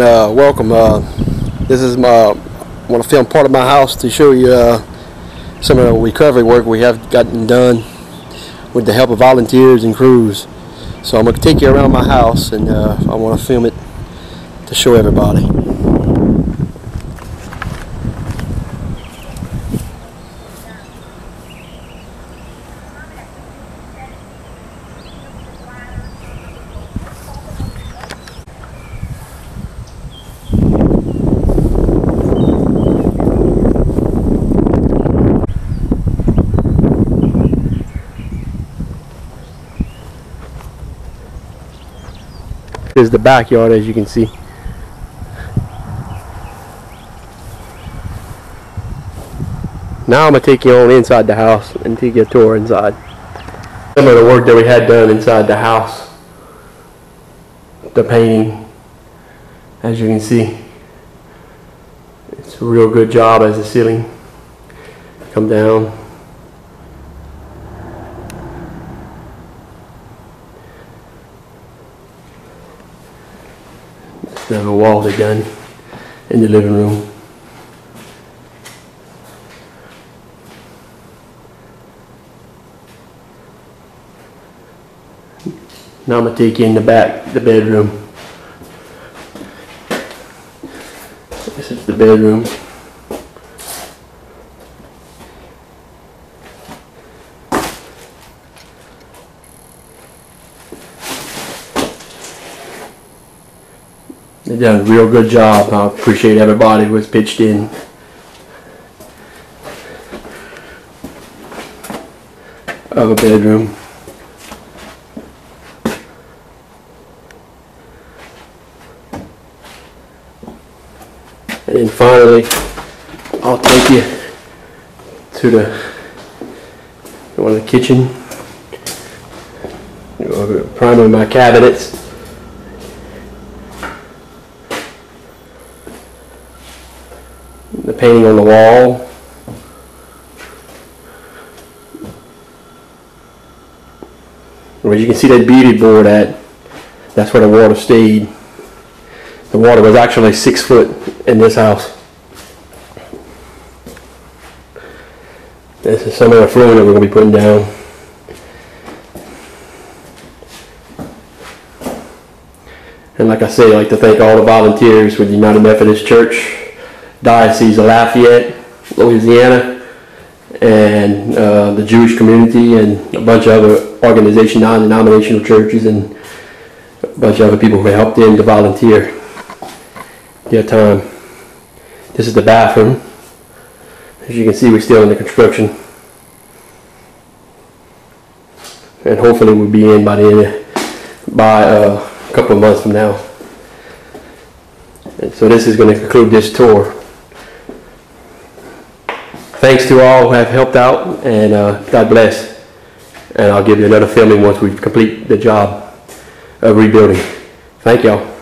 and welcome. This is I want to film part of my house to show you some of the recovery work we have gotten done with the help of volunteers and crews. So I'm going to take you around my house, and I want to film it to show everybody. This is the backyard, as you can see. Now I'm going to take you on inside the house and take you a tour inside. Some of the work that we had done inside the house. The painting, as you can see. It's a real good job as the ceiling come down. The walls are done in the living room. Now I'm going to take you in the back, the bedroom. This is the bedroom. They done a real good job. I appreciate everybody who was pitched in. Other bedroom. And then finally, I'll take you to one of the kitchen. Priming my cabinets. The painting on the wall. Where you can see that beauty board at, that's where the water stayed. The water was actually 6 foot in this house. This is some of the flooring that we're going to be putting down. And like I say, I'd like to thank all the volunteers with the United Methodist Church, Diocese of Lafayette, Louisiana, and the Jewish community, and a bunch of other organizations, non-denominational churches, and a bunch of other people who helped them to volunteer their time. This is the bathroom. As you can see, we're still in the construction, and hopefully we'll be in by a couple of months from now. And so this is going to conclude this tour. Thanks to all who have helped out, and God bless. And I'll give you another filming once we complete the job of rebuilding. Thank y'all.